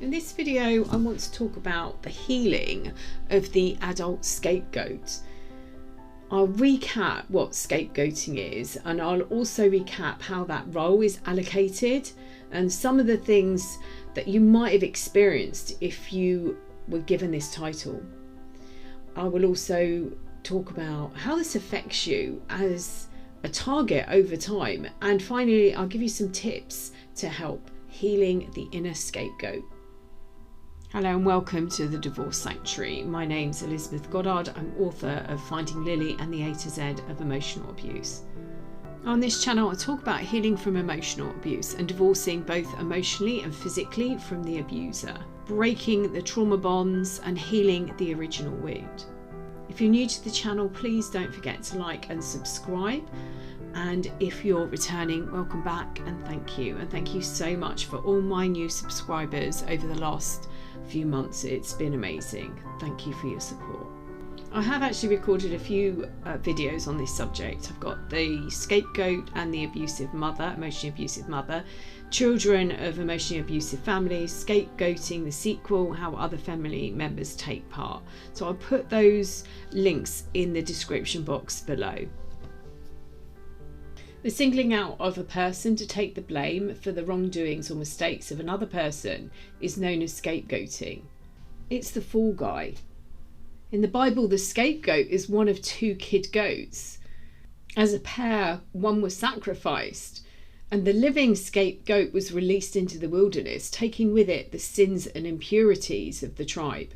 In this video, I want to talk about the healing of the adult scapegoat. I'll recap what scapegoating is, and I'll also recap how that role is allocated and some of the things that you might have experienced if you were given this title. I will also talk about how this affects you as a target over time, and finally I'll give you some tips to help healing the inner scapegoat. Hello and welcome to the Divorce Sanctuary. My name's Elizabeth Goddard. I'm author of Finding Lily and the A to Z of Emotional Abuse. On this channel I talk about healing from emotional abuse and divorcing both emotionally and physically from the abuser, breaking the trauma bonds and healing the original wound. If you're new to the channel, please don't forget to like and subscribe. And if you're returning, welcome back and thank you. And thank you so much for all my new subscribers over the last few months. It's been amazing. Thank you for your support. I have actually recorded a few videos on this subject. I've got the scapegoat and the abusive mother, emotionally abusive mother, children of emotionally abusive families, scapegoating, the sequel, how other family members take part. So I'll put those links in the description box below. The singling out of a person to take the blame for the wrongdoings or mistakes of another person is known as scapegoating. It's the fall guy. In the Bible, the scapegoat is one of two kid goats. As a pair, one was sacrificed, and the living scapegoat was released into the wilderness, taking with it the sins and impurities of the tribe.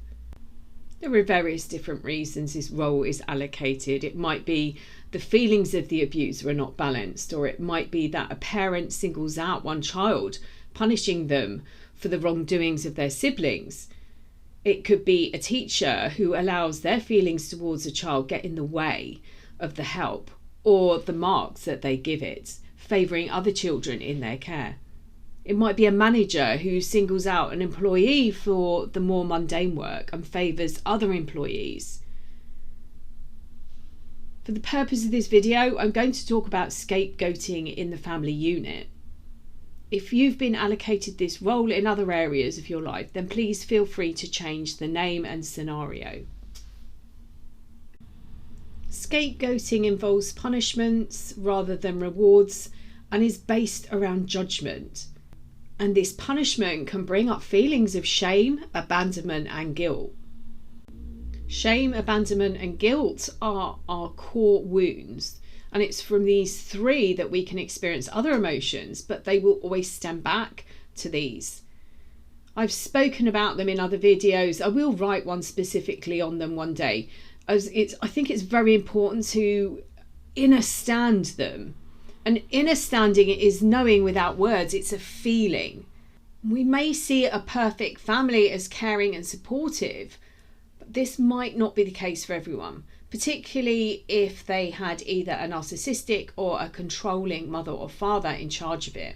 There are various different reasons this role is allocated. It might be the feelings of the abuser are not balanced, or it might be that a parent singles out one child, punishing them for the wrongdoings of their siblings. It could be a teacher who allows their feelings towards a child get in the way of the help or the marks that they give it, favouring other children in their care. It might be a manager who singles out an employee for the more mundane work and favours other employees. For the purpose of this video, I'm going to talk about scapegoating in the family unit. If you've been allocated this role in other areas of your life, then please feel free to change the name and scenario. Scapegoating involves punishments rather than rewards and is based around judgment. And this punishment can bring up feelings of shame, abandonment and guilt. Shame, abandonment and guilt are our core wounds, and it's from these three that we can experience other emotions, but they will always stem back to these. I've spoken about them in other videos. I will write one specifically on them one day, as I think it's very important to understand them. And understanding it is knowing without words. It's a feeling. We may see a perfect family as caring and supportive, but this might not be the case for everyone, particularly if they had either a narcissistic or a controlling mother or father in charge of it.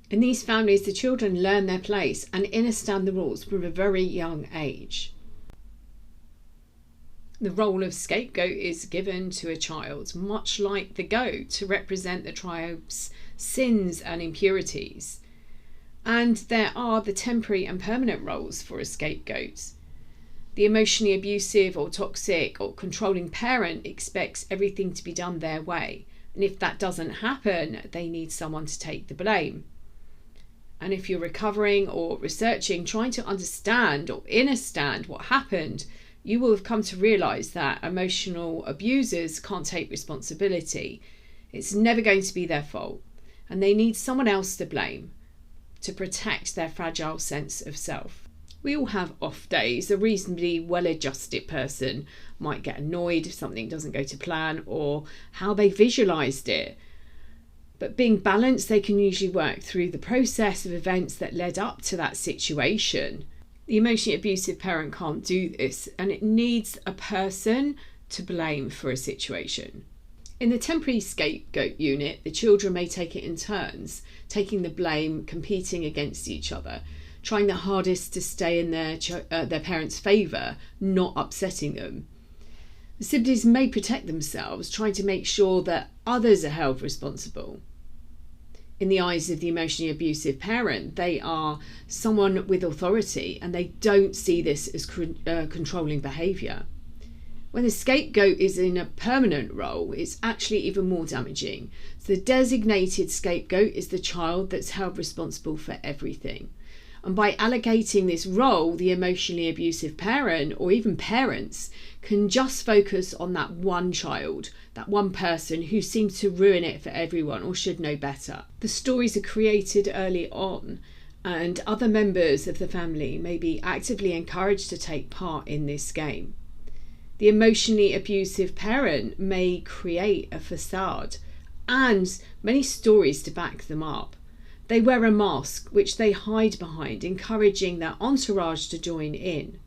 In these families, the children learn their place and understand the rules from a very young age. The role of scapegoat is given to a child, much like the goat, to represent the tribe's sins and impurities. And there are the temporary and permanent roles for a scapegoat. The emotionally abusive or toxic or controlling parent expects everything to be done their way. And if that doesn't happen, they need someone to take the blame. And if you're recovering or researching, trying to understand or understand what happened, you will have come to realise that emotional abusers can't take responsibility. It's never going to be their fault, and they need someone else to blame to protect their fragile sense of self. We all have off days. A reasonably well-adjusted person might get annoyed if something doesn't go to plan or how they visualised it. But being balanced, they can usually work through the process of events that led up to that situation. The emotionally abusive parent can't do this, and it needs a person to blame for a situation. In the temporary scapegoat unit, the children may take it in turns, taking the blame, competing against each other, trying their hardest to stay in their parents' favour, not upsetting them. The siblings may protect themselves, trying to make sure that others are held responsible. In the eyes of the emotionally abusive parent, they are someone with authority, and they don't see this as controlling behaviour. When the scapegoat is in a permanent role, it's actually even more damaging. So the designated scapegoat is the child that's held responsible for everything. And by allocating this role, the emotionally abusive parent, or even parents, can just focus on that one child, that one person who seems to ruin it for everyone or should know better. The stories are created early on, and other members of the family may be actively encouraged to take part in this game. The emotionally abusive parent may create a facade and many stories to back them up. They wear a mask which they hide behind, encouraging their entourage to join in.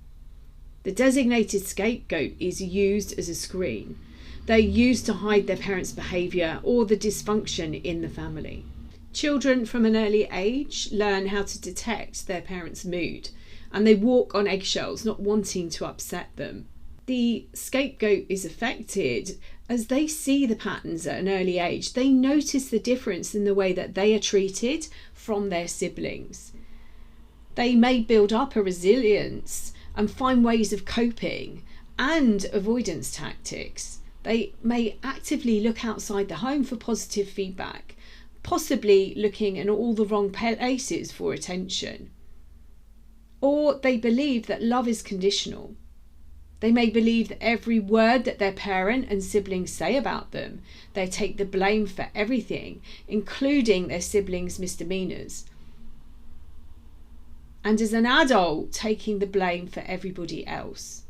The designated scapegoat is used as a screen. They're used to hide their parents' behaviour or the dysfunction in the family. Children from an early age learn how to detect their parents' mood, and they walk on eggshells, not wanting to upset them. The scapegoat is affected as they see the patterns at an early age. They notice the difference in the way that they are treated from their siblings. They may build up a resilience and find ways of coping and avoidance tactics. They may actively look outside the home for positive feedback, possibly looking in all the wrong places for attention. Or they believe that love is conditional. They may believe that every word that their parent and siblings say about them, they take the blame for everything, including their siblings' misdemeanours. And as an adult, taking the blame for everybody else.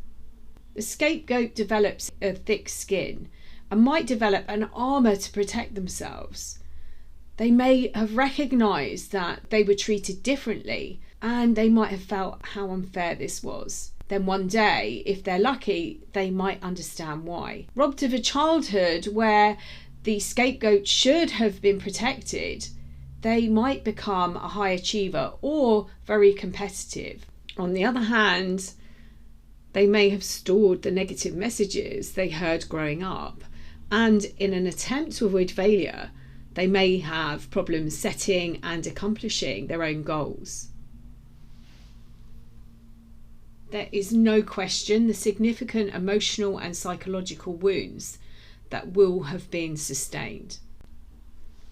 The scapegoat develops a thick skin and might develop an armour to protect themselves. They may have recognised that they were treated differently, and they might have felt how unfair this was. Then one day, if they're lucky, they might understand why. Robbed of a childhood where the scapegoat should have been protected, they might become a high achiever or very competitive. On the other hand, they may have stored the negative messages they heard growing up, and in an attempt to avoid failure, they may have problems setting and accomplishing their own goals. There is no question the significant emotional and psychological wounds that will have been sustained.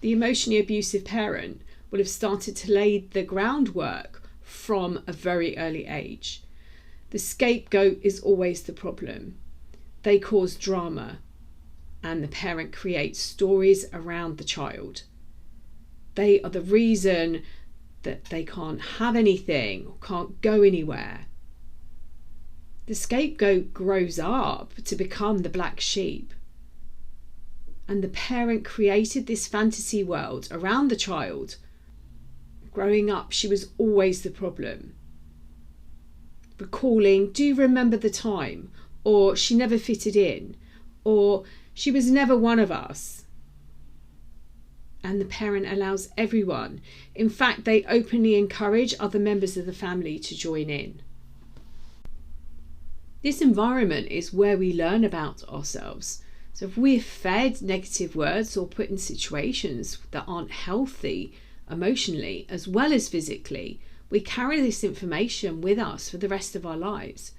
The emotionally abusive parent will have started to lay the groundwork from a very early age. The scapegoat is always the problem. They cause drama, and the parent creates stories around the child. They are the reason that they can't have anything or can't go anywhere. The scapegoat grows up to become the black sheep. And the parent created this fantasy world around the child. Growing up, she was always the problem. Recalling, do you remember the time? Or she never fitted in. Or she was never one of us. And the parent allows everyone. In fact, they openly encourage other members of the family to join in. This environment is where we learn about ourselves. So if we're fed negative words or put in situations that aren't healthy emotionally as well as physically, we carry this information with us for the rest of our lives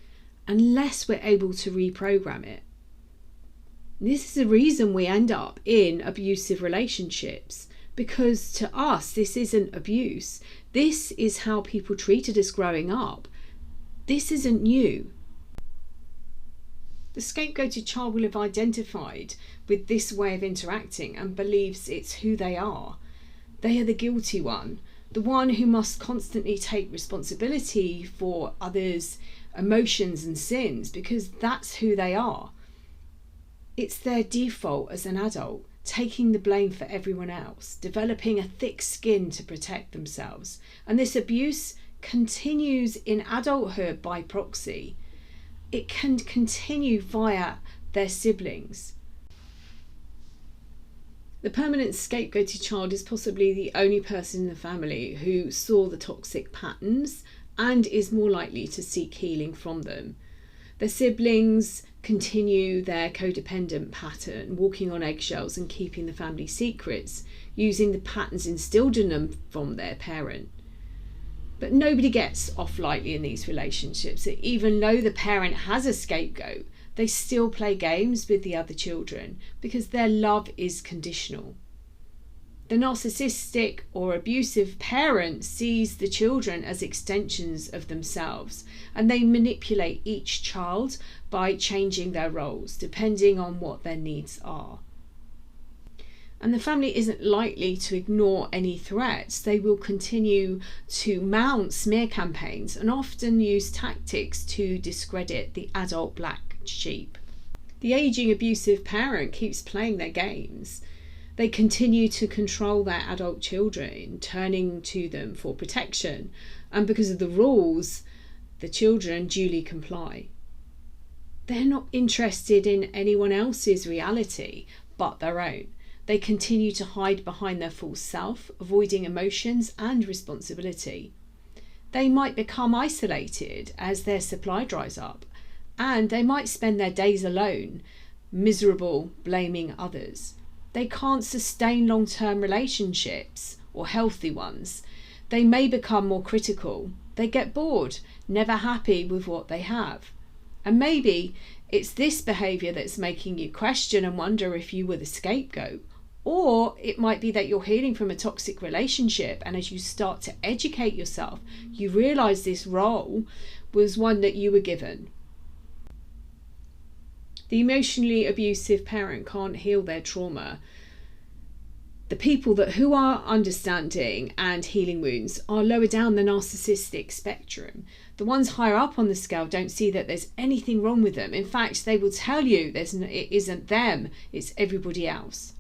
unless we're able to reprogram it. This is the reason we end up in abusive relationships, because to us this isn't abuse. This is how people treated us growing up. This isn't new. The scapegoated child will have identified with this way of interacting and believes it's who they are. They are the guilty one, the one who must constantly take responsibility for others' emotions and sins, because that's who they are. It's their default as an adult, taking the blame for everyone else, developing a thick skin to protect themselves. And this abuse continues in adulthood by proxy. It can continue via their siblings. The permanent scapegoated child is possibly the only person in the family who saw the toxic patterns and is more likely to seek healing from them. Their siblings continue their codependent pattern, walking on eggshells and keeping the family secrets, using the patterns instilled in them from their parent. But nobody gets off lightly in these relationships. Even though the parent has a scapegoat, they still play games with the other children because their love is conditional. The narcissistic or abusive parent sees the children as extensions of themselves, and they manipulate each child by changing their roles depending on what their needs are. And the family isn't likely to ignore any threats. They will continue to mount smear campaigns and often use tactics to discredit the adult black sheep. The aging abusive parent keeps playing their games. They continue to control their adult children, turning to them for protection, and because of the rules, the children duly comply. They're not interested in anyone else's reality but their own. They continue to hide behind their false self, avoiding emotions and responsibility. They might become isolated as their supply dries up, and they might spend their days alone, miserable, blaming others. They can't sustain long-term relationships or healthy ones. They may become more critical. They get bored, never happy with what they have. And maybe it's this behaviour that's making you question and wonder if you were the scapegoat. Or it might be that you're healing from a toxic relationship, and as you start to educate yourself, you realise this role was one that you were given. The emotionally abusive parent can't heal their trauma. The people who are understanding and healing wounds are lower down the narcissistic spectrum. The ones higher up on the scale don't see that there's anything wrong with them. In fact, they will tell you it isn't them, it's everybody else.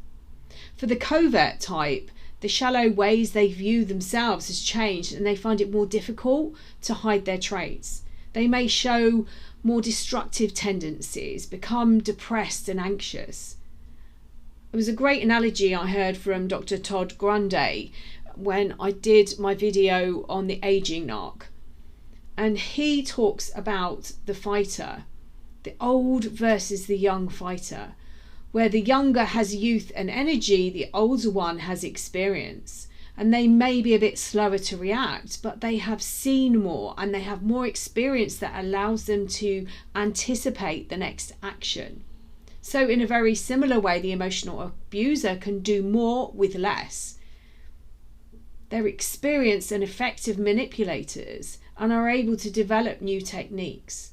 For the covert type, the shallow ways they view themselves has changed, and they find it more difficult to hide their traits. They may show more destructive tendencies, become depressed and anxious. It was a great analogy I heard from Dr. Todd Grundy when I did my video on the aging narc. And he talks about the fighter, the old versus the young fighter, where the younger has youth and energy, the older one has experience. And they may be a bit slower to react, but they have seen more and they have more experience that allows them to anticipate the next action. So in a very similar way, the emotional abuser can do more with less. They're experienced and effective manipulators and are able to develop new techniques.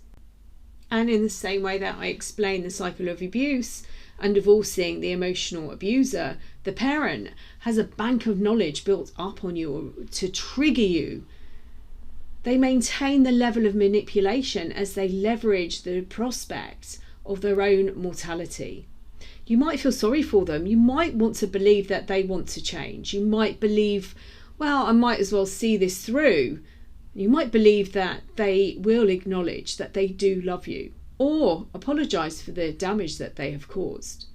And in the same way that I explain the cycle of abuse and divorcing the emotional abuser, the parent has a bank of knowledge built up on you to trigger you. They maintain the level of manipulation as they leverage the prospect of their own mortality. You might feel sorry for them. You might want to believe that they want to change. You might believe, well, I might as well see this through. You might believe that they will acknowledge that they do love you or apologise for the damage that they have caused.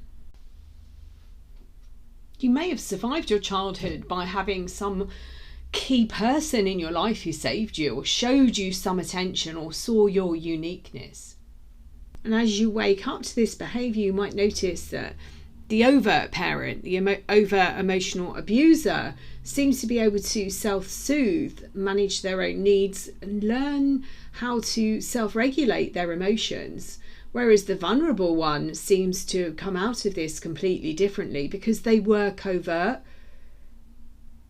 You may have survived your childhood by having some key person in your life who saved you or showed you some attention or saw your uniqueness. And as you wake up to this behaviour, you might notice that the overt parent, the overt emotional abuser, seems to be able to self-soothe, manage their own needs and learn how to self-regulate their emotions. Whereas the vulnerable one seems to come out of this completely differently because they were covert.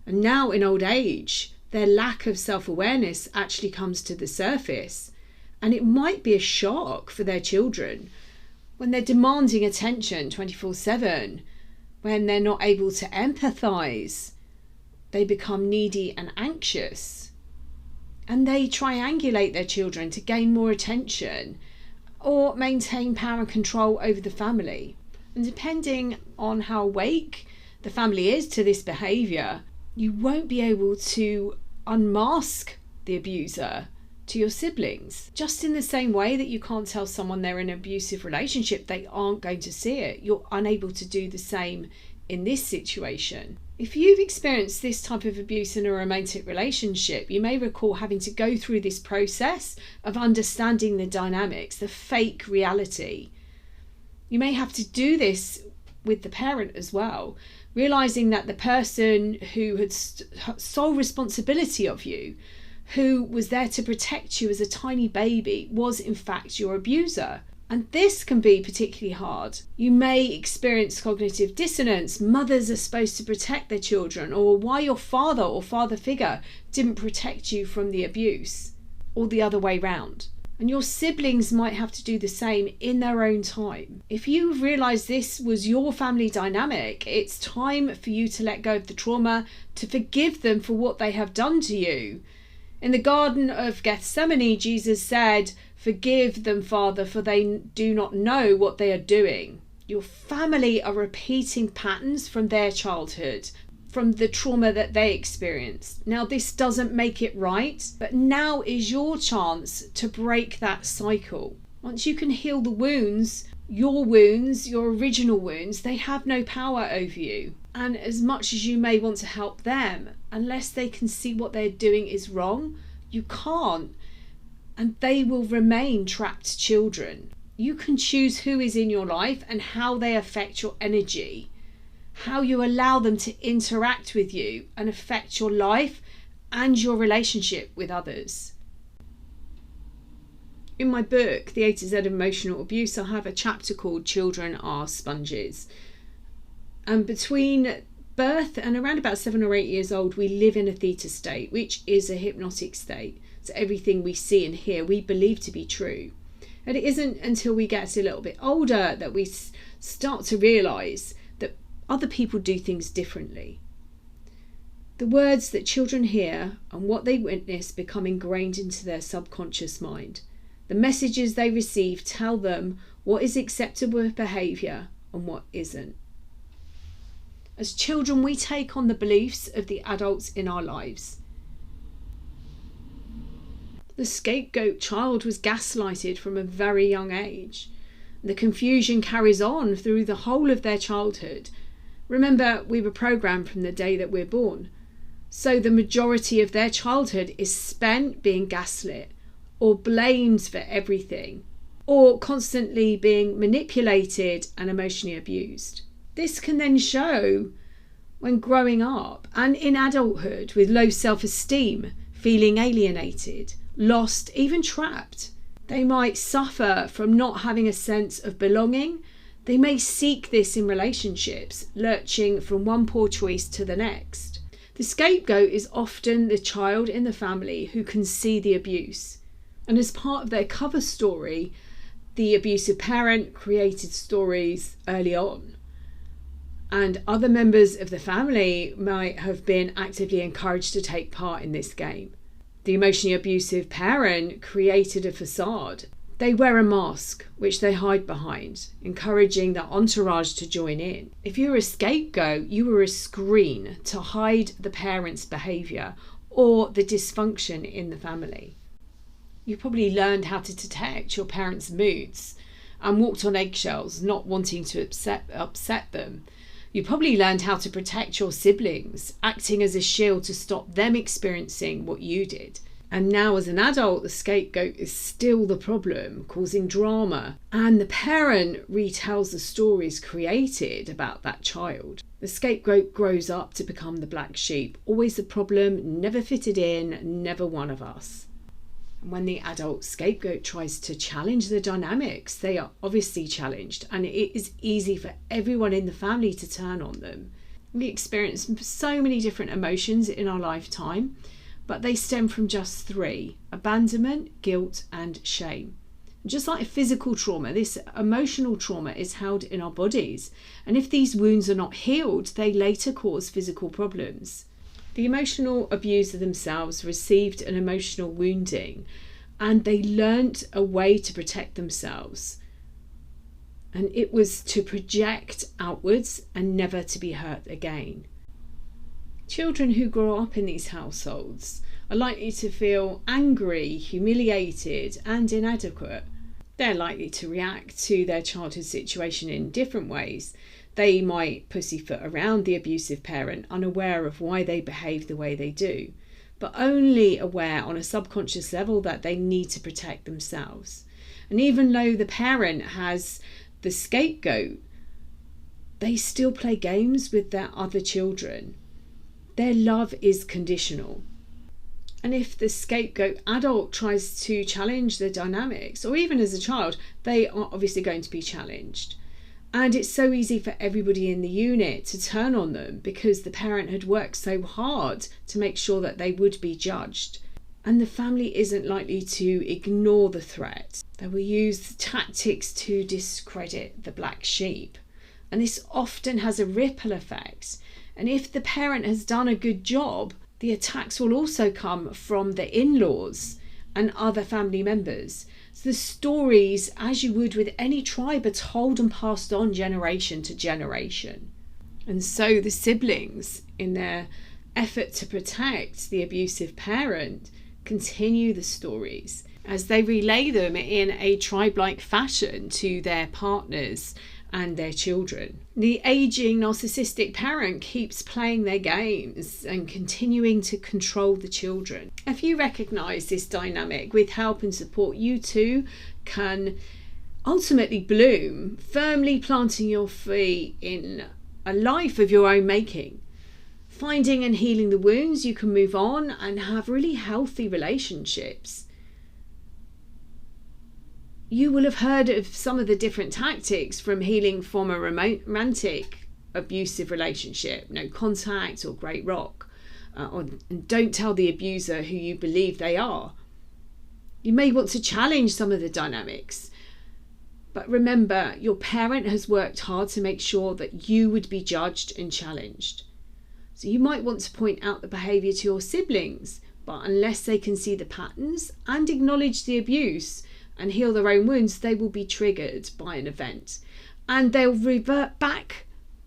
And now in old age, their lack of self-awareness actually comes to the surface. And it might be a shock for their children when they're demanding attention 24/7, when they're not able to empathise. They become needy and anxious. And they triangulate their children to gain more attention or maintain power and control over the family. And depending on how awake the family is to this behaviour, you won't be able to unmask the abuser to your siblings. Just in the same way that you can't tell someone they're in an abusive relationship, they aren't going to see it. You're unable to do the same in this situation. If you've experienced this type of abuse in a romantic relationship, you may recall having to go through this process of understanding the dynamics, the fake reality. You may have to do this with the parent as well, realizing that the person who had sole responsibility of you, who was there to protect you as a tiny baby, was in fact your abuser. And this can be particularly hard. You may experience cognitive dissonance. Mothers are supposed to protect their children, or why your father or father figure didn't protect you from the abuse, or the other way round. And your siblings might have to do the same in their own time. If you realise this was your family dynamic, it's time for you to let go of the trauma, to forgive them for what they have done to you. In the Garden of Gethsemane, Jesus said, "Forgive them, Father, for they do not know what they are doing." Your family are repeating patterns from their childhood, from the trauma that they experienced. Now, this doesn't make it right, but now is your chance to break that cycle. Once you can heal the wounds, your original wounds, they have no power over you. And as much as you may want to help them, unless they can see what they're doing is wrong, you can't. And they will remain trapped children. You can choose who is in your life and how they affect your energy, how you allow them to interact with you and affect your life and your relationship with others. In my book, The A to Z of Emotional Abuse, I have a chapter called Children Are Sponges. And between birth and around about 7 or 8 years old, we live in a theta state, which is a hypnotic state. So everything we see and hear, we believe to be true. And it isn't until we get a little bit older that we start to realise that other people do things differently. The words that children hear and what they witness become ingrained into their subconscious mind. The messages they receive tell them what is acceptable behaviour and what isn't. As children, we take on the beliefs of the adults in our lives. The scapegoat child was gaslighted from a very young age. The confusion carries on through the whole of their childhood. Remember, we were programmed from the day that we're born. So the majority of their childhood is spent being gaslit or blamed for everything, or constantly being manipulated and emotionally abused. This can then show when growing up and in adulthood with low self-esteem, feeling alienated, lost, even trapped. They might suffer from not having a sense of belonging. They may seek this in relationships, lurching from one poor choice to the next. The scapegoat is often the child in the family who can see the abuse. And as part of their cover story, the abusive parent created stories early on. And other members of the family might have been actively encouraged to take part in this game. The emotionally abusive parent created a facade. They wear a mask, which they hide behind, encouraging their entourage to join in. If you're a scapegoat, you were a screen to hide the parent's behaviour or the dysfunction in the family. You probably learned how to detect your parents' moods and walked on eggshells, not wanting to upset them. You probably learned how to protect your siblings, acting as a shield to stop them experiencing what you did. And now as an adult, the scapegoat is still the problem, causing drama, and the parent retells the stories created about that child. The scapegoat grows up to become the black sheep, always the problem, never fitted in, never one of us. And when the adult scapegoat tries to challenge the dynamics, they are obviously challenged, and it is easy for everyone in the family to turn on them. We experience so many different emotions in our lifetime, but they stem from just 3: abandonment, guilt, and shame. Just like physical trauma, this emotional trauma is held in our bodies, and if these wounds are not healed, they later cause physical problems. The emotional abuser themselves received an emotional wounding, and they learnt a way to protect themselves. And it was to project outwards and never to be hurt again. Children who grow up in these households are likely to feel angry, humiliated, and inadequate. They're likely to react to their childhood situation in different ways. They might pussyfoot around the abusive parent, unaware of why they behave the way they do, but only aware on a subconscious level that they need to protect themselves. And even though the parent has the scapegoat, they still play games with their other children. Their love is conditional. And if the scapegoat adult tries to challenge the dynamics, or even as a child, they are obviously going to be challenged. And it's so easy for everybody in the unit to turn on them because the parent had worked so hard to make sure that they would be judged. And the family isn't likely to ignore the threat. They will use tactics to discredit the black sheep. And this often has a ripple effect. And if the parent has done a good job, the attacks will also come from the in-laws and other family members. So the stories, as you would with any tribe, are told and passed on generation to generation. And so the siblings, in their effort to protect the abusive parent, continue the stories as they relay them in a tribe-like fashion to their partners and their children. The aging narcissistic parent keeps playing their games and continuing to control the children. If you recognise this dynamic, with help and support, you too can ultimately bloom, firmly planting your feet in a life of your own making. Finding and healing the wounds, you can move on and have really healthy relationships. You will have heard of some of the different tactics from healing from a romantic abusive relationship, no contact or great rock, and don't tell the abuser who you believe they are. You may want to challenge some of the dynamics, but remember, your parent has worked hard to make sure that you would be judged and challenged. So you might want to point out the behaviour to your siblings, but unless they can see the patterns and acknowledge the abuse and heal their own wounds, they will be triggered by an event and they'll revert back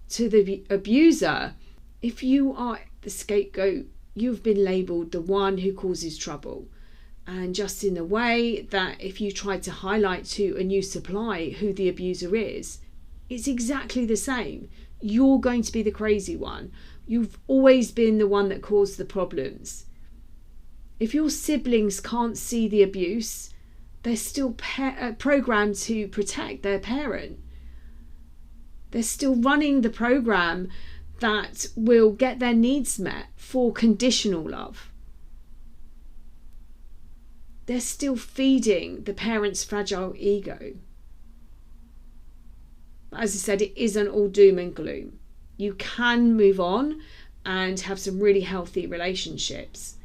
to the abuser. If you are the scapegoat, you've been labelled the one who causes trouble. And just in the way that if you tried to highlight to a new supply who the abuser is, it's exactly the same. You're going to be the crazy one. You've always been the one that caused the problems. If your siblings can't see the abuse, they're still programmed to protect their parent. They're still running the program that will get their needs met for conditional love. They're still feeding the parent's fragile ego. But as I said, it isn't all doom and gloom. You can move on and have some really healthy relationships.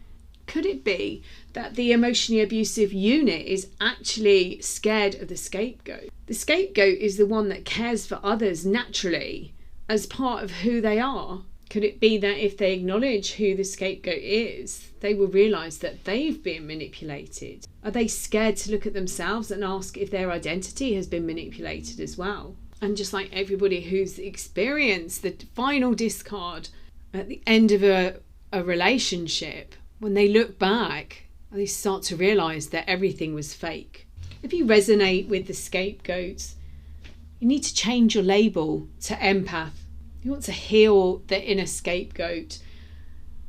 Could it be that the emotionally abusive unit is actually scared of the scapegoat? The scapegoat is the one that cares for others naturally as part of who they are. Could it be that if they acknowledge who the scapegoat is, they will realise that they've been manipulated? Are they scared to look at themselves and ask if their identity has been manipulated as well? And just like everybody who's experienced the final discard at the end of a relationship, when they look back, they start to realise that everything was fake. If you resonate with the scapegoat, you need to change your label to empath. You want to heal the inner scapegoat.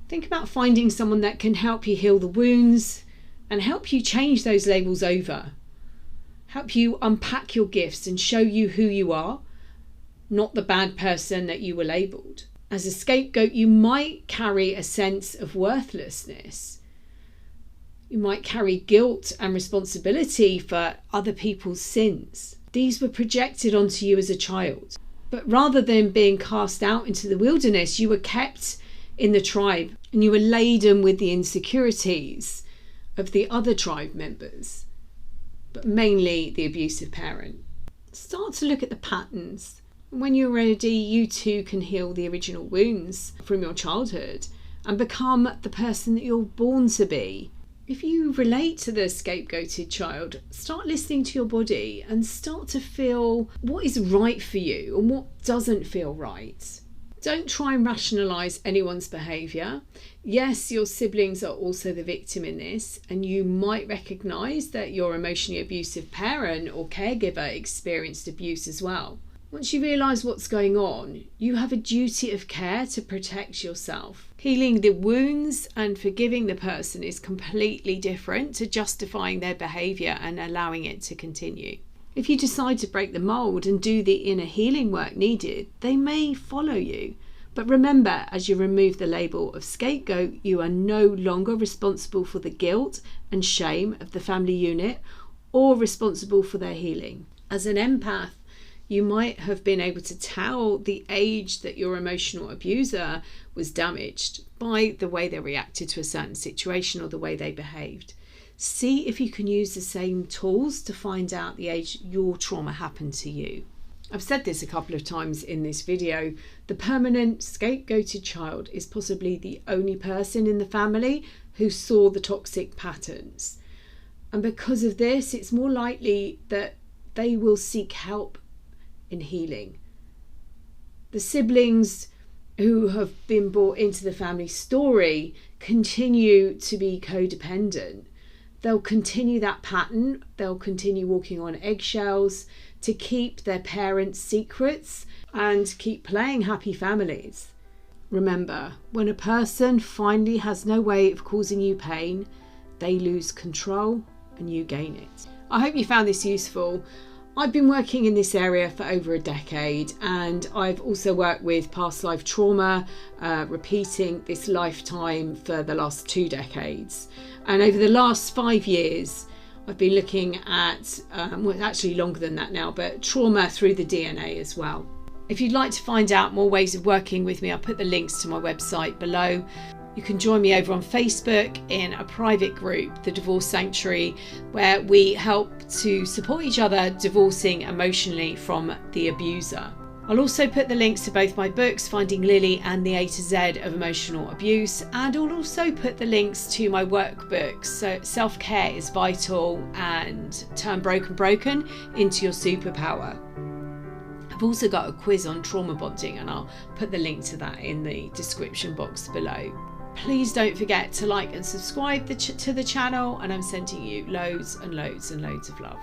Think about finding someone that can help you heal the wounds and help you change those labels over. Help you unpack your gifts and show you who you are, not the bad person that you were labelled. As a scapegoat, you might carry a sense of worthlessness. You might carry guilt and responsibility for other people's sins. These were projected onto you as a child. But rather than being cast out into the wilderness, you were kept in the tribe and you were laden with the insecurities of the other tribe members, but mainly the abusive parent. Start to look at the patterns. When you're ready, you too can heal the original wounds from your childhood and become the person that you're born to be. If you relate to the scapegoated child, start listening to your body and start to feel what is right for you and what doesn't feel right. Don't try and rationalise anyone's behaviour. Yes, your siblings are also the victim in this, and you might recognise that your emotionally abusive parent or caregiver experienced abuse as well. Once you realise what's going on, you have a duty of care to protect yourself. Healing the wounds and forgiving the person is completely different to justifying their behaviour and allowing it to continue. If you decide to break the mold and do the inner healing work needed, they may follow you. But remember, as you remove the label of scapegoat, you are no longer responsible for the guilt and shame of the family unit or responsible for their healing. As an empath, you might have been able to tell the age that your emotional abuser was damaged by the way they reacted to a certain situation or the way they behaved. See if you can use the same tools to find out the age your trauma happened to you. I've said this a couple of times in this video. The permanent scapegoated child is possibly the only person in the family who saw the toxic patterns. And because of this, it's more likely that they will seek help in healing. The siblings who have been brought into the family story continue to be codependent. They'll continue that pattern. They'll continue walking on eggshells to keep their parents' secrets and keep playing happy families. Remember, when a person finally has no way of causing you pain, they lose control and you gain it. I hope you found this useful. I've been working in this area for over a decade, and I've also worked with past life trauma, repeating this lifetime for the last 2 decades. And over the last 5 years, I've been looking at, well, actually longer than that now, but trauma through the DNA as well. If you'd like to find out more ways of working with me, I'll put the links to my website below. You can join me over on Facebook in a private group, the Divorce Sanctuary, where we help to support each other divorcing emotionally from the abuser. I'll also put the links to both my books, Finding Lily and the A to Z of Emotional Abuse, and I'll also put the links to my workbooks, so Self-Care is Vital and Turn Broken into Your Superpower. I've also got a quiz on trauma bonding, and I'll put the link to that in the description box below. Please don't forget to like and subscribe to the channel, and I'm sending you loads and loads and loads of love.